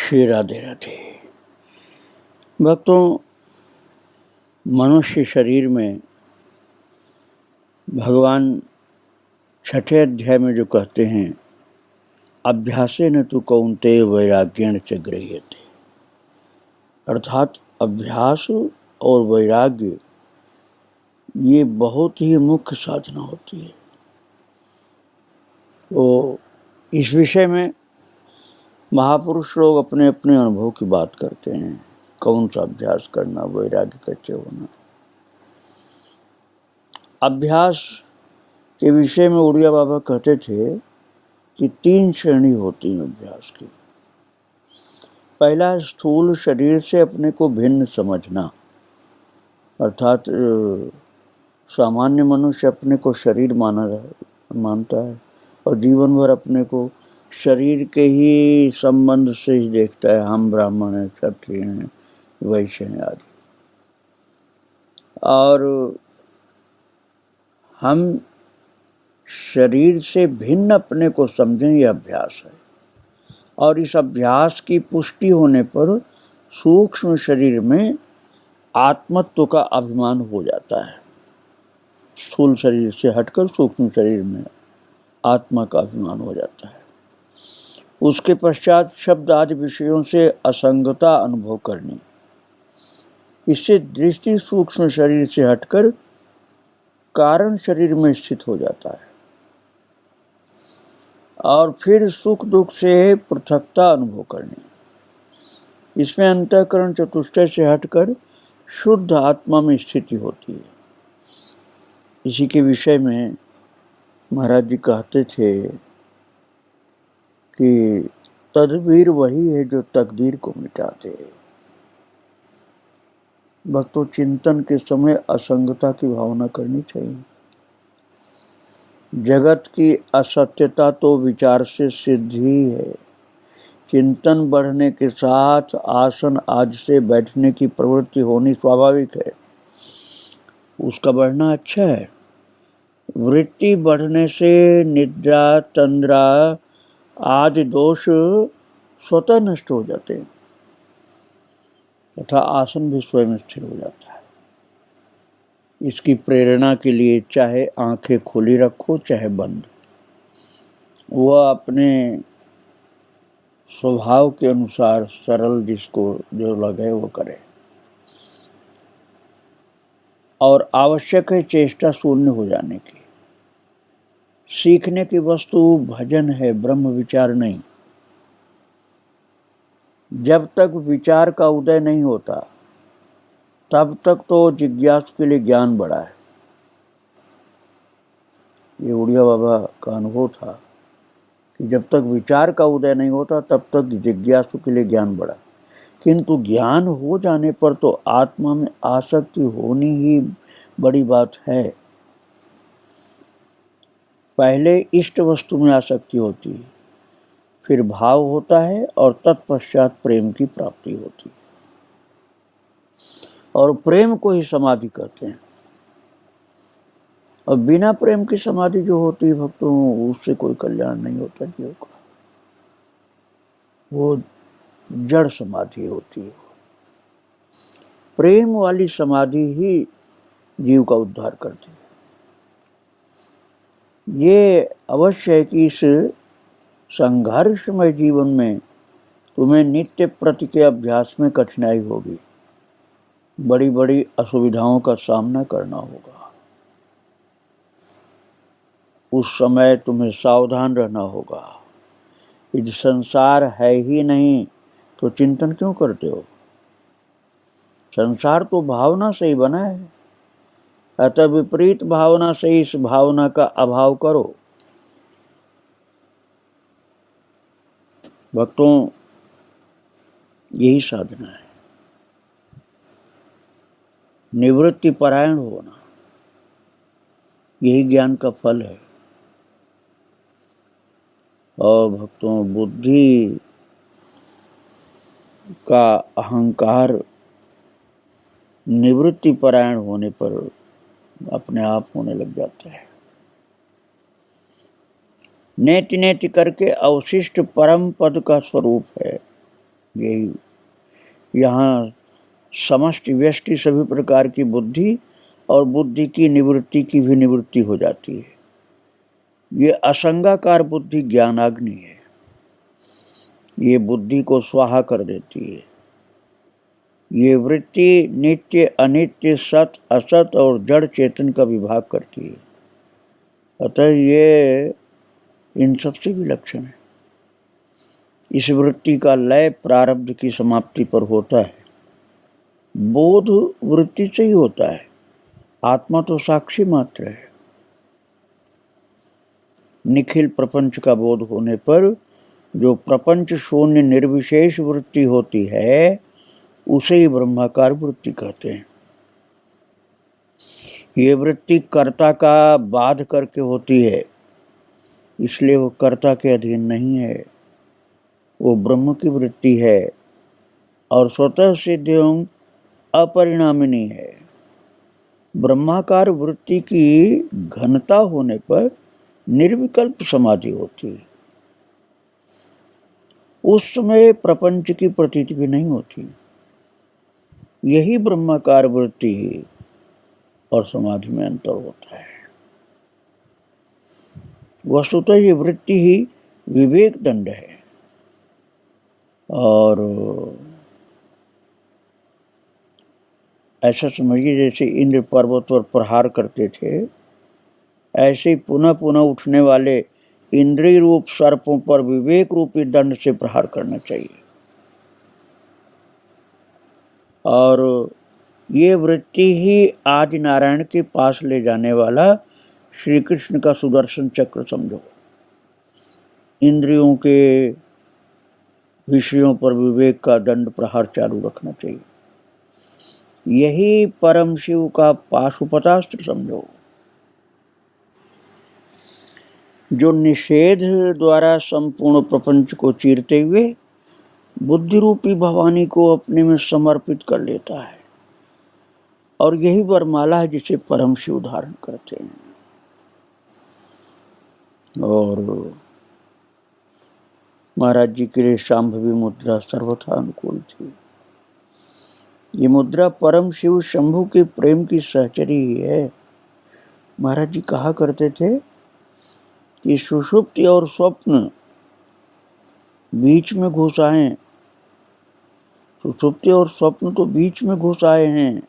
श्री राधे राधे। भक्तों, मनुष्य शरीर में भगवान छठे अध्याय में जो कहते हैं, अभ्यासेन तु कौन्तेय वैराग्येण च गृह्यते, अर्थात अभ्यास और वैराग्य ये बहुत ही मुख्य साधना होती है। तो इस विषय में महापुरुष लोग अपने अपने अनुभव की बात करते हैं। कौन सा अभ्यास करना, वैराग्य कैसे होना। अभ्यास के विषय में उड़िया बाबा कहते थे कि 3 श्रेणी होती हैं अभ्यास की। पहला, स्थूल शरीर से अपने को भिन्न समझना, अर्थात सामान्य मनुष्य अपने को शरीर मानता है और जीवन भर अपने को शरीर के ही संबंध से ही देखता है। हम ब्राह्मण हैं, क्षत्रिय हैं, वैश्य हैं आदि। और हम शरीर से भिन्न अपने को समझें, यह अभ्यास है। और इस अभ्यास की पुष्टि होने पर सूक्ष्म शरीर में आत्मत्व का अभिमान हो जाता है। स्थूल शरीर से हटकर सूक्ष्म शरीर में आत्मा का अभिमान हो जाता है। उसके पश्चात शब्द आदि विषयों से असंगता अनुभव करनी, इससे दृष्टि सूक्ष्म शरीर से हटकर कारण शरीर में स्थित हो जाता है। और फिर सुख दुख से पृथकता अनुभव करनी, इसमें अंतःकरण चतुष्टय से हटकर शुद्ध आत्मा में स्थिति होती है। इसी के विषय में महाराज जी कहते थे कि तदबीर वही है जो तकदीर को मिटा दे। भक्तों, चिंतन के समय असंगता की भावना करनी चाहिए। जगत की असत्यता तो विचार से सिद्ध ही है। चिंतन बढ़ने के साथ आसन आज से बैठने की प्रवृत्ति होनी स्वाभाविक है। उसका बढ़ना अच्छा है। वृत्ति बढ़ने से निद्रा, तंद्रा आदि दोष स्वतः नष्ट हो जाते हैं तथा आसन भी स्वयं स्थिर हो जाता है। इसकी प्रेरणा के लिए चाहे आंखें खुली रखो चाहे बंद, वह अपने स्वभाव के अनुसार सरल जिसको जो लगे वो करे। और आवश्यक है चेष्टा शून्य हो जाने की। सीखने की वस्तु भजन है, ब्रह्म विचार नहीं। जब तक विचार का उदय नहीं होता तब तक तो जिज्ञासु के लिए ज्ञान बड़ा है। ये उड़िया बाबा का अनुभव था कि जब तक विचार का उदय नहीं होता तब तक जिज्ञासु के लिए ज्ञान बड़ा। किंतु ज्ञान हो जाने पर तो आत्मा में आसक्ति होनी ही बड़ी बात है। पहले इष्ट वस्तु में आसक्ति होती है, फिर भाव होता है और तत्पश्चात प्रेम की प्राप्ति होती है। और प्रेम को ही समाधि कहते हैं। और बिना प्रेम की समाधि जो होती है भक्तों, उससे कोई कल्याण नहीं होता जीव का। वो जड़ समाधि होती है। प्रेम वाली समाधि ही जीव का उद्धार करती है। ये अवश्य है कि इस संघर्षमय जीवन में तुम्हें नित्य प्रति के अभ्यास में कठिनाई होगी। बड़ी बड़ी असुविधाओं का सामना करना होगा। उस समय तुम्हें सावधान रहना होगा। यदि संसार है ही नहीं तो चिंतन क्यों करते हो? संसार तो भावना से ही बना है। अतः विपरीत भावना से इस भावना का अभाव करो। भक्तों, यही साधना है। निवृत्ति परायण होना, यही ज्ञान का फल है। और भक्तों, बुद्धि का अहंकार निवृत्ति परायण होने पर अपने आप होने लग जाता है। नेति नेति करके अवशिष्ट परम पद का स्वरूप है यही यहाँ समष्टि व्यष्टि सभी प्रकार की बुद्धि और बुद्धि की निवृत्ति की भी निवृत्ति हो जाती है। ये असंगाकार बुद्धि ज्ञानाग्नि है, ये बुद्धि को स्वाहा कर देती है। ये वृत्ति नित्य अनित्य सत असत और जड़ चेतन का विभाग करती है। अतः ये इन सबसे विलक्षण है। इस वृत्ति का लय प्रारब्ध की समाप्ति पर होता है। बोध वृत्ति से ही होता है, आत्मा तो साक्षी मात्र है। निखिल प्रपंच का बोध होने पर जो प्रपंच शून्य निर्विशेष वृत्ति होती है उसे ही ब्रह्माकार वृत्ति कहते हैं। ये वृत्ति कर्ता का बाध करके होती है, इसलिए वो कर्ता के अधीन नहीं है, वो ब्रह्म की वृत्ति है और स्वतः सिद्ध एवं अपरिणामिनी है। ब्रह्माकार वृत्ति की घनता होने पर निर्विकल्प समाधि होती है। उस समय प्रपंच की प्रतीति भी नहीं होती। यही ब्रह्माकार वृत्ति और समाधि में अंतर होता है। वस्तुतः ये वृत्ति ही विवेक दंड है। और ऐसा समझिए जैसे इंद्र पर्वत पर प्रहार करते थे, ऐसे पुनः पुनः उठने वाले इंद्रिय रूप सर्पों पर विवेक रूपी दंड से प्रहार करना चाहिए। और ये वृत्ति ही आदि नारायण के पास ले जाने वाला श्री कृष्ण का सुदर्शन चक्र समझो। इंद्रियों के विषयों पर विवेक का दंड प्रहार चालू रखना चाहिए। यही परम शिव का पाशुपतास्त्र समझो, जो निषेध द्वारा संपूर्ण प्रपंच को चीरते हुए बुद्धि रूपी भवानी को अपने में समर्पित कर लेता है। और यही वरमाला है जिसे परम शिव धारण करते हैं। और महाराज जी के लिए शांभवी मुद्रा सर्वथा अनुकूल थी। ये मुद्रा परम शिव शंभु के प्रेम की सहचरी ही है। महाराज जी कहा करते थे कि सुषुप्ति और स्वप्न बीच में घुस आए, सुषुप्ति और स्वप्न तो बीच में घुस आए हैं,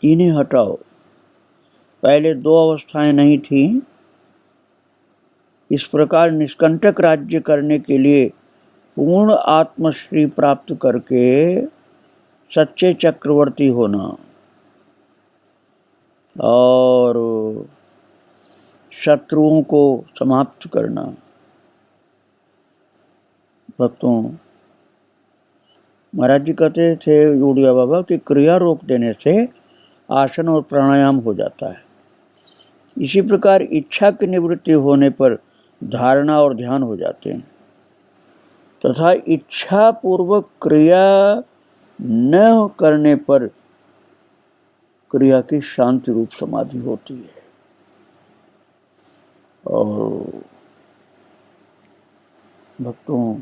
इन्हें हटाओ। पहले दो अवस्थाएं नहीं थीं। इस प्रकार निष्कंटक राज्य करने के लिए पूर्ण आत्मश्री प्राप्त करके सच्चे चक्रवर्ती होना और शत्रुओं को समाप्त करना। भक्तों, महाराज जी कहते थे जोड़िया बाबा कि क्रिया रोक देने से आसन और प्राणायाम हो जाता है। इसी प्रकार इच्छा की निवृत्ति होने पर धारणा और ध्यान हो जाते हैं तथा इच्छा पूर्वक क्रिया न करने पर क्रिया की शांति रूप समाधि होती है। और भक्तों,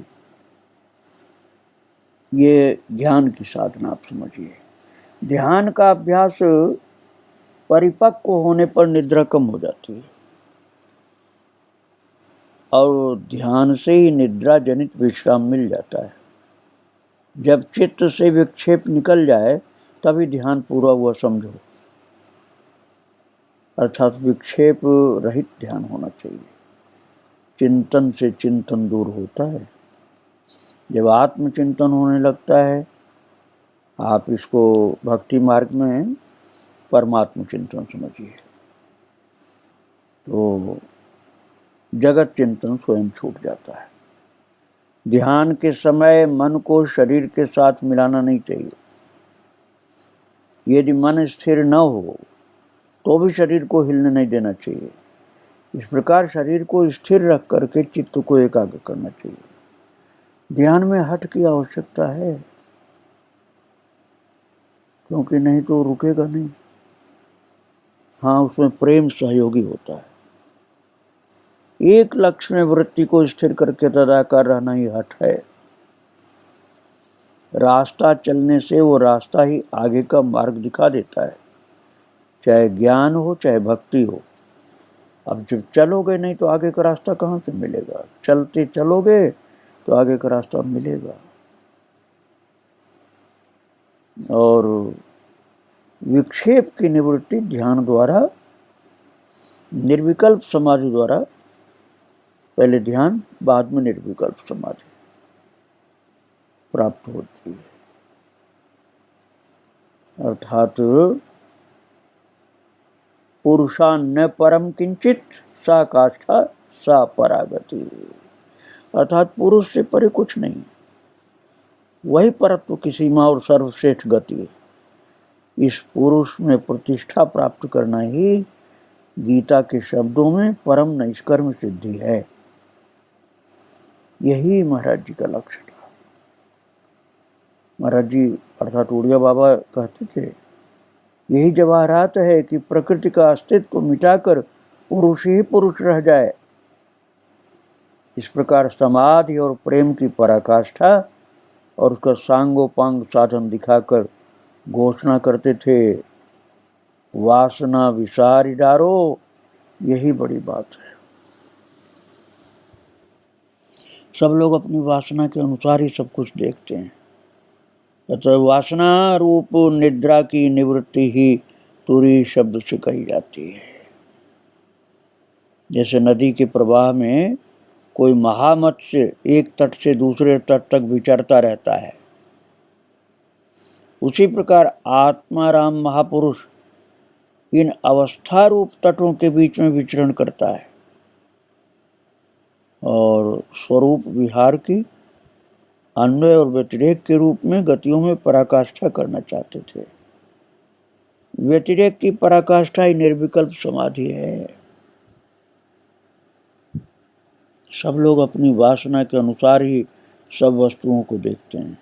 ये ध्यान की साधना आप समझिए। ध्यान का अभ्यास परिपक्व होने पर निद्रा कम हो जाती है और ध्यान से ही निद्रा जनित विश्राम मिल जाता है। जब चित्त से विक्षेप निकल जाए तभी ध्यान पूरा हुआ समझो, अर्थात विक्षेप रहित ध्यान होना चाहिए। चिंतन से चिंतन दूर होता है। जब आत्मचिंतन होने लगता है, आप इसको भक्ति मार्ग में परमात्म चिंतन समझिए, तो जगत चिंतन स्वयं छूट जाता है। ध्यान के समय मन को शरीर के साथ मिलाना नहीं चाहिए। यदि मन स्थिर न हो तो भी शरीर को हिलने नहीं देना चाहिए। इस प्रकार शरीर को स्थिर रख करके चित्त को एकाग्र करना चाहिए। ध्यान में हठ की आवश्यकता है, क्योंकि नहीं तो रुकेगा नहीं। हाँ, उसमें प्रेम सहयोगी होता है। एक लक्ष्य में वृत्ति को स्थिर करके तदाकार रहना ही हठ है। रास्ता चलने से वो रास्ता ही आगे का मार्ग दिखा देता है, चाहे ज्ञान हो चाहे भक्ति हो। अब जब चलोगे नहीं तो आगे का रास्ता कहाँ से मिलेगा? चलते चलोगे तो आगे का रास्ता मिलेगा। और विक्षेप की निवृत्ति ध्यान द्वारा, निर्विकल्प समाधि द्वारा, पहले ध्यान बाद में निर्विकल्प समाधि प्राप्त होती है। अर्थात पुरुषान्न परम किंचित सा काष्ठा सा परागति, अर्थात पुरुष से परे कुछ नहीं, वही परत्व की सीमा और सर्वश्रेष्ठ गति है। इस पुरुष में प्रतिष्ठा प्राप्त करना ही गीता के शब्दों में परम नैष्कर्म सिद्धि है। यही महाराज जी का लक्ष्य था। महाराज जी अर्थात उड़िया बाबा कहते थे, यही जवाहरात है कि प्रकृति का अस्तित्व मिटाकर पुरुष ही पुरुष रह जाए। इस प्रकार समाधि और प्रेम की पराकाष्ठा और उसका सांगोपांग साधन दिखाकर घोषणा करते थे, वासना विसारी डारो। यही बड़ी बात है। सब लोग अपनी वासना के अनुसार ही सब कुछ देखते हैं। तो वासना रूप निद्रा की निवृत्ति ही तुरी शब्द से कही जाती है। जैसे नदी के प्रवाह में कोई महामत्स्य एक तट से दूसरे तट तक विचरता रहता है, उसी प्रकार आत्माराम महापुरुष इन अवस्था रूप तटों के बीच में विचरण करता है और स्वरूप विहार की अन्वय और व्यतिरेक के रूप में गतियों में पराकाष्ठा करना चाहते थे। व्यतिरेक की पराकाष्ठा ही निर्विकल्प समाधि है। सब लोग अपनी वासना के अनुसार ही सब वस्तुओं को देखते हैं।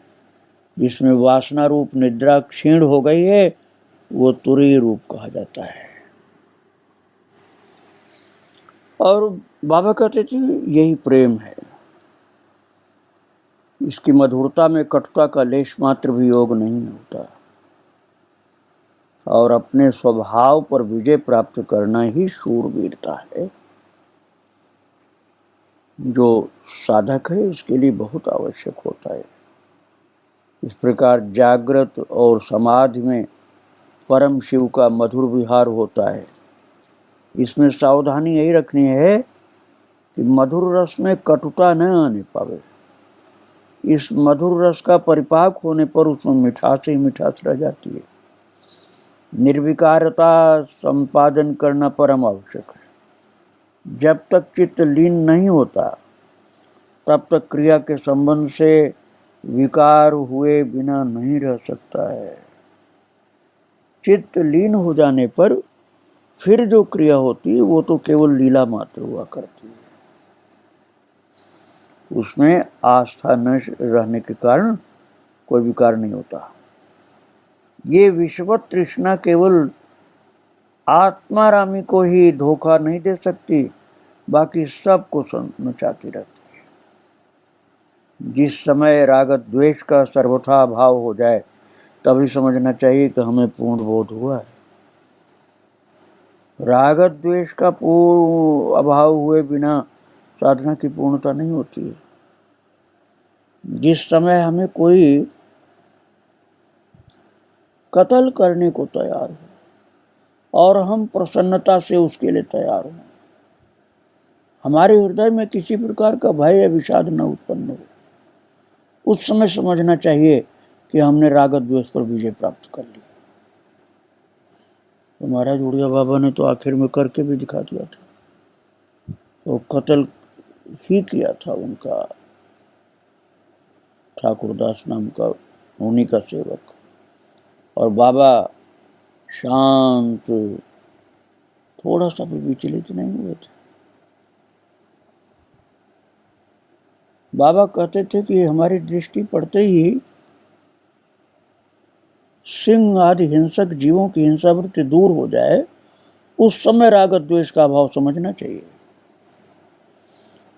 जिसमें वासना रूप निद्रा क्षीण हो गई है वो तुरीय रूप कहा जाता है। और बाबा कहते थे यही प्रेम है। इसकी मधुरता में कटुता का लेश मात्र भी योग नहीं होता और अपने स्वभाव पर विजय प्राप्त करना ही शूरवीरता है, जो साधक है उसके लिए बहुत आवश्यक होता है। इस प्रकार जागृत और समाधि में परम शिव का मधुर विहार होता है। इसमें सावधानी यही रखनी है कि मधुर रस में कटुता न आने पावे। इस मधुर रस का परिपाक होने पर उसमें मिठास ही मिठास रह जाती है। निर्विकारता संपादन करना परम आवश्यक है। जब तक चित्त लीन नहीं होता तब तक क्रिया के संबंध से विकार हुए बिना नहीं रह सकता है। चित्त लीन हो जाने पर फिर जो क्रिया होती है वो तो केवल लीला मात्र हुआ करती है। उसमें आस्था न रहने के कारण कोई विकार नहीं होता। ये विश्ववत तृष्णा केवल आत्मारामी को ही धोखा नहीं दे सकती, बाकी सबको नचाती रहती है। जिस समय राग द्वेष का सर्वथा अभाव हो जाए तभी समझना चाहिए कि हमें पूर्ण बोध हुआ है। राग द्वेष का पूर्ण अभाव हुए बिना साधना की पूर्णता नहीं होती है। जिस समय हमें कोई कत्ल करने को तैयार हो और हम प्रसन्नता से उसके लिए तैयार हों, हमारे हृदय में किसी प्रकार का भय या विषाद न उत्पन्न हो, उस समय समझना चाहिए कि हमने राग द्वेष पर विजय प्राप्त कर ली। तो महाराज उड़िया बाबा ने तो आखिर में करके भी दिखा दिया था। तो कत्ल ही किया था उनका ठाकुरदास नाम का उन्हीं का सेवक, और बाबा शांत, थोड़ा सा भी विचलित नहीं हुए थे। बाबा कहते थे कि हमारी दृष्टि पड़ते ही सिंह आदि हिंसक जीवों की हिंसा वृत्ति दूर हो जाए, उस समय राग द्वेष का भाव समझना चाहिए।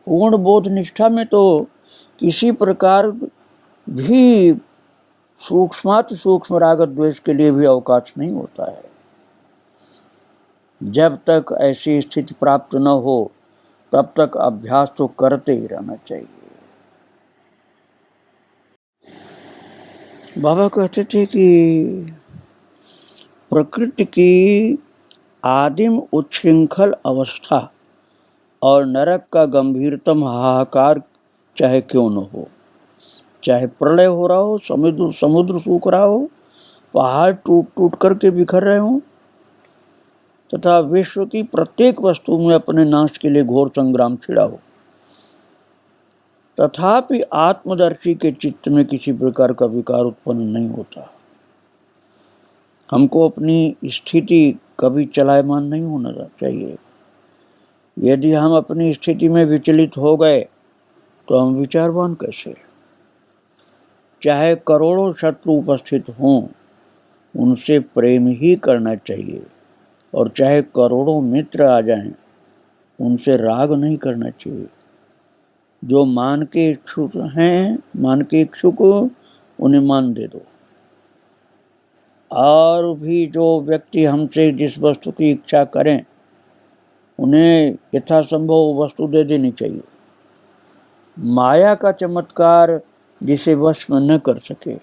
पूर्ण बोध निष्ठा में तो किसी प्रकार भी सूक्ष्माति सूक्ष्म राग द्वेष के लिए भी अवकाश नहीं होता है। जब तक ऐसी स्थिति प्राप्त न हो तब तक अभ्यास तो करते ही रहना चाहिए। बाबा कहते थे कि प्रकृति की आदिम उच्छृंखल अवस्था और नरक का गंभीरतम हाहाकार चाहे क्यों न हो, चाहे प्रलय हो रहा हो, समुद्र सूख रहा हो, पहाड़ टूट टूट करके बिखर रहे हों, तथा विश्व की प्रत्येक वस्तु में अपने नाश के लिए घोर संग्राम छिड़ा हो, तथापि आत्मदर्शी के चित्त में किसी प्रकार का विकार उत्पन्न नहीं होता। हमको अपनी स्थिति कभी चलायमान नहीं होना चाहिए। यदि हम अपनी स्थिति में विचलित हो गए तो हम विचारवान कैसे? चाहे करोड़ों शत्रु उपस्थित हों, उनसे प्रेम ही करना चाहिए, और चाहे करोड़ों मित्र आ जाएं, उनसे राग नहीं करना चाहिए। जो मान के इच्छुक उन्हें मान दे दो, और भी जो व्यक्ति हमसे जिस वस्तु की इच्छा करें उन्हें यथासंभव वस्तु दे देनी चाहिए। माया का चमत्कार जिसे वश में न कर सके,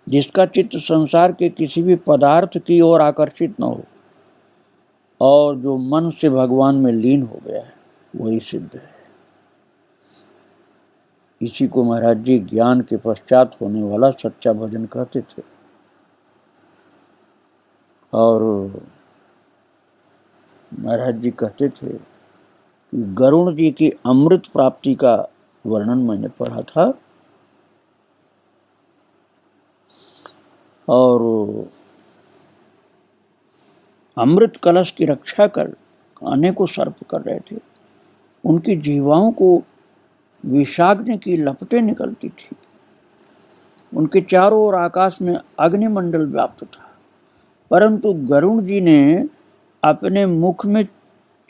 जिसका चित्त संसार के किसी भी पदार्थ की ओर आकर्षित न हो, और जो मन से भगवान में लीन हो गया है, वही सिद्ध है। इसी को महाराज जी ज्ञान के पश्चात होने वाला सच्चा भजन कहते थे। और महाराज जी कहते थे कि गरुण जी की अमृत प्राप्ति का वर्णन मैंने पढ़ा था, और अमृत कलश की रक्षा कर अनेकों सर्प कर रहे थे। उनकी जीवाओं को विषाग्नि की लपटें निकलती थी। उनके चारों ओर आकाश में अग्निमंडल व्याप्त था, परंतु गरुण जी ने अपने मुख में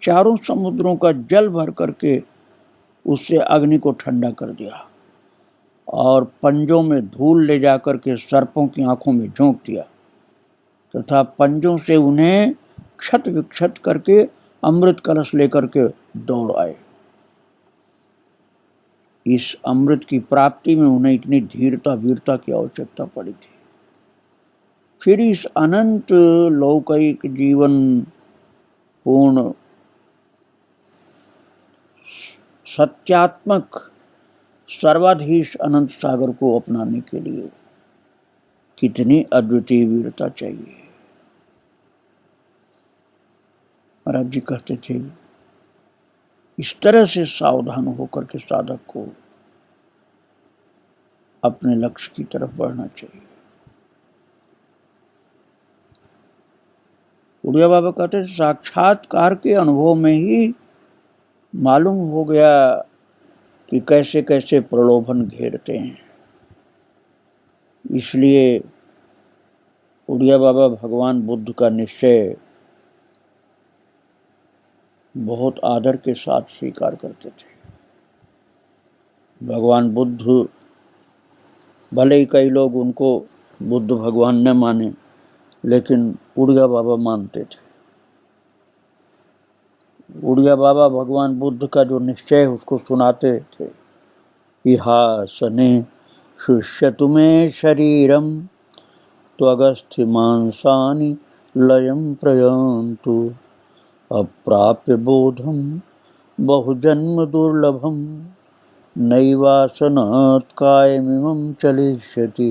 चारों समुद्रों का जल भर करके उससे अग्नि को ठंडा कर दिया, और पंजों में धूल ले जाकर के सर्पों की आंखों में झोंक दिया, तथा पंजों से उन्हें क्षत विक्षत करके अमृत कलश लेकर के दौड़ आए। इस अमृत की प्राप्ति में उन्हें इतनी धीरता वीरता की आवश्यकता पड़ी थी। फिर इस अनंत लौकिक जीवन पूर्ण सत्यात्मक सर्वाधीश अनंत सागर को अपनाने के लिए कितनी अद्वितीय वीरता चाहिए। महाराज जी कहते थे, इस तरह से सावधान होकर के साधक को अपने लक्ष्य की तरफ बढ़ना चाहिए। उड़िया बाबा कहते थे, साक्षात्कार के अनुभव में ही मालूम हो गया कि कैसे कैसे प्रलोभन घेरते हैं। इसलिए उड़िया बाबा भगवान बुद्ध का निश्चय बहुत आदर के साथ स्वीकार करते थे। भगवान बुद्ध, भले ही कई लोग उनको बुद्ध भगवान न माने, लेकिन उड़िया बाबा मानते थे। उड़िया बाबा भगवान बुद्ध का जो निश्चय उसको सुनाते थे, इहासने शुष्यतु मे शरीरम त्वगस्थि मांसानि लयं प्रयान्तु अप्राप्य बोधम बहुजन्म दुर्लभम नैवासनात् कायमिमं चलिष्यति।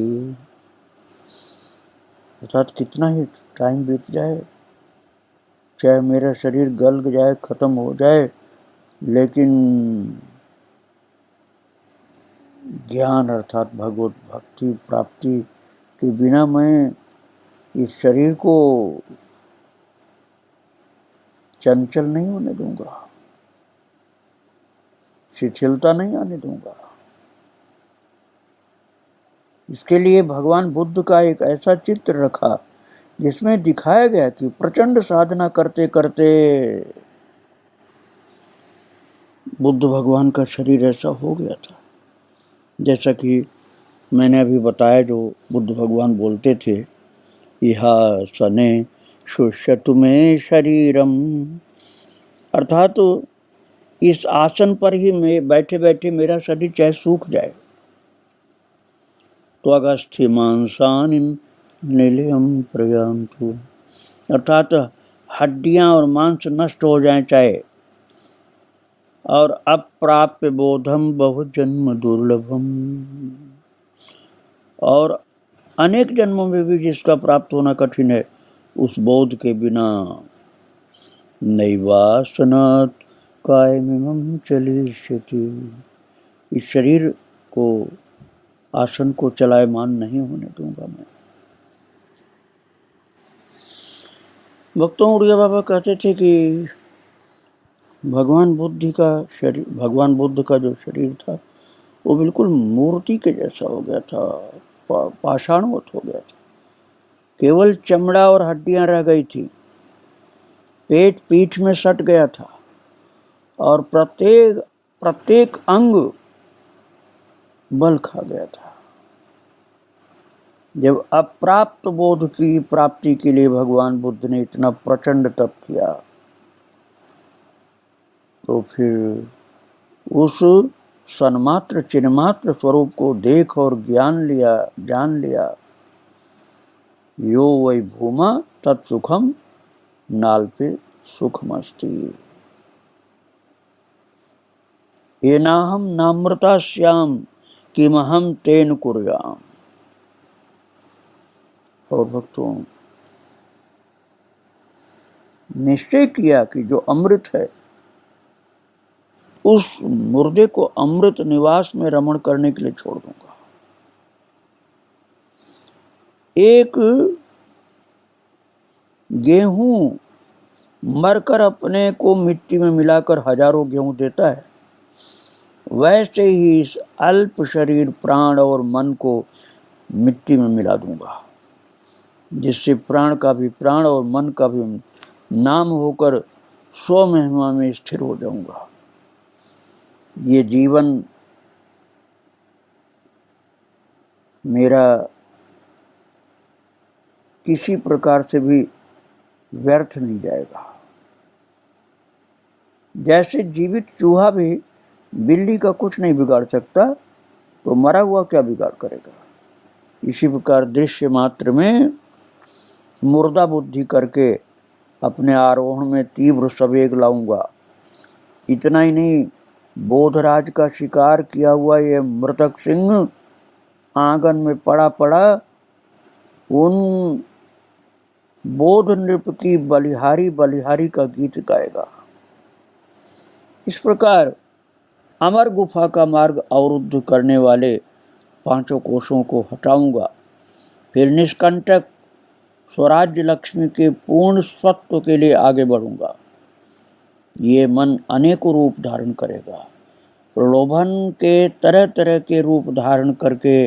अर्थात कितना ही टाइम बीत जाए, चाहे मेरा शरीर गल जाए, खत्म हो जाए, लेकिन ज्ञान अर्थात भगवत भक्ति प्राप्ति के बिना मैं इस शरीर को चंचल नहीं होने दूंगा, शिथिलता नहीं आने दूंगा। इसके लिए भगवान बुद्ध का एक ऐसा चित्र रखा जिसमें दिखाया गया कि प्रचंड साधना करते करते बुद्ध भगवान का शरीर ऐसा हो गया था जैसा कि मैंने अभी बताया जो बुद्ध भगवान बोलते थे, इह सने शुष्यतु में शरीरम, अर्थात तो इस आसन पर ही मैं बैठे बैठे मेरा शरीर चाहे सूख जाए। तो अगस्थ्य मांसानि निलयम प्रयांतु, अर्थात हड्डियां और मांस नष्ट हो जाएं चाहे, और अप्राप्य बोधम बहुजन्म दुर्लभम, और अनेक जन्मों में भी जिसका प्राप्त होना कठिन है, उस बोध के बिना नैवासनात् कायमिमं चलिष्यति, इस शरीर को, आसन को चलायमान नहीं होने दूंगा मैं। भक्तों, उड़िया बाबा कहते थे कि भगवान बुद्ध का जो शरीर था वो बिल्कुल मूर्ति के जैसा हो गया था, पाषाणवत हो गया था। केवल चमड़ा और हड्डियां रह गई थी, पेट पीठ में सट गया था, और प्रत्येक अंग बल खा गया था। जब अप्राप्त बोध की प्राप्ति के लिए भगवान बुद्ध ने इतना प्रचंड तप किया, तो फिर उस सन्मात्र चिन्मात्र स्वरूप को देख और जान लिया। यो वै भूमा तत्सुखम नाल्पे सुखमस्ति, एनाहम नामृतास्याम किमहम तेन कुर्याम। और भक्तों, निश्चय किया कि जो अमृत है, उस मुर्दे को अमृत निवास में रमण करने के लिए छोड़ दूंगा। एक गेहूं मरकर अपने को मिट्टी में मिलाकर हजारों गेहूं देता है, वैसे ही इस अल्प शरीर प्राण और मन को मिट्टी में मिला दूंगा, जिससे प्राण का भी प्राण और मन का भी नाम होकर स्व महिमा में स्थिर हो जाऊंगा। ये जीवन मेरा किसी प्रकार से भी व्यर्थ नहीं जाएगा। जैसे जीवित चूहा भी बिल्ली का कुछ नहीं बिगाड़ सकता, तो मरा हुआ क्या बिगाड़ करेगा। इसी प्रकार दृश्य मात्र में मुर्दा बुद्धि करके अपने आरोहण में तीव्र सवेग लाऊंगा। इतना ही नहीं, बोधराज का शिकार किया हुआ ये मृतक सिंह आंगन में पड़ा उन बोध नृप की बलिहारी का गीत गाएगा। इस प्रकार अमर गुफा का मार्ग अवरुद्ध करने वाले पांचों कोषों को हटाऊंगा। फिर निष्कंटक स्वराज्य लक्ष्मी के पूर्ण स्वत्व के लिए आगे बढ़ूंगा। ये मन अनेकों रूप धारण करेगा, प्रलोभन के तरह तरह के रूप धारण करके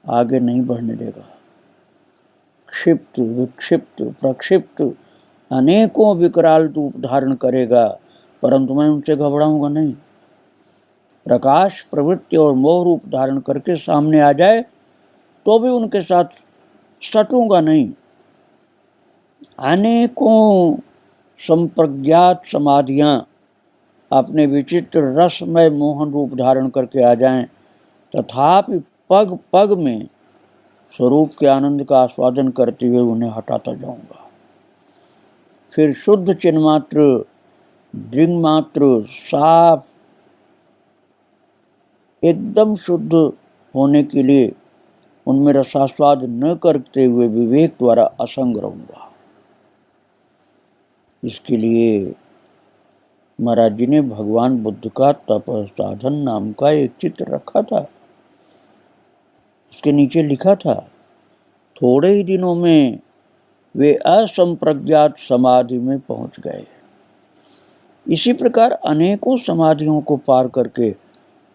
आगे नहीं बढ़ने देगा। क्षिप्त विक्षिप्त प्रक्षिप्त अनेकों विकराल रूप धारण करेगा, परंतु मैं उनसे घबराऊंगा नहीं। प्रकाश प्रवृत्ति और मोह रूप धारण करके सामने आ जाए तो भी उनके साथ सटूंगा नहीं। अनेकों संप्रज्ञात समाधियां अपने विचित्र रसमय मोहन रूप धारण करके आ जाएं, तथापि पग पग में स्वरूप के आनंद का आस्वादन करते हुए उन्हें हटाता जाऊंगा। फिर शुद्ध चिन्मात्र दृङ्मात्र साफ एकदम शुद्ध होने के लिए उनमें रसास्वाद न करते हुए विवेक द्वारा असंग रहूंगा। इसके लिए महाराज जी ने भगवान बुद्ध का तप साधन नाम का एक चित्र रखा था। इसके नीचे लिखा था, थोड़े ही दिनों में वे असंप्रज्ञात समाधि में पहुंच गए। इसी प्रकार अनेकों समाधियों को पार करके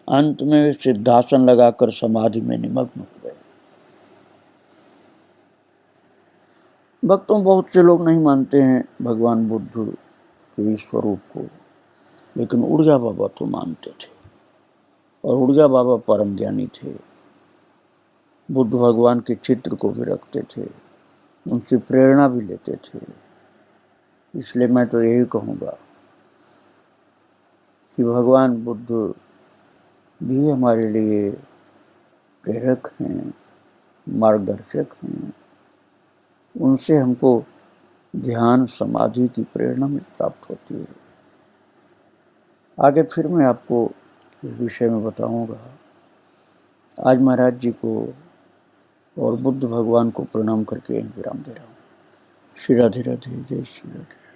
अंत में वे सिद्धासन लगाकर समाधि में निमग्न हो गए। भक्तों, बहुत से लोग नहीं मानते हैं भगवान बुद्ध के इस स्वरूप को, लेकिन उड़िया बाबा तो मानते थे, और उड़िया बाबा परम ज्ञानी थे। बुद्ध भगवान के चित्र को भी रखते थे, उनसे प्रेरणा भी लेते थे। इसलिए मैं तो यही कहूँगा कि भगवान बुद्ध भी हमारे लिए प्रेरक हैं, मार्गदर्शक हैं। उनसे हमको ध्यान समाधि की प्रेरणा में प्राप्त होती है। आगे फिर मैं आपको इस विषय में बताऊंगा। आज महाराज जी को और बुद्ध भगवान को प्रणाम करके यहीं विराम दे रहा हूँ। श्री राधे राधे, जय श्री राधे।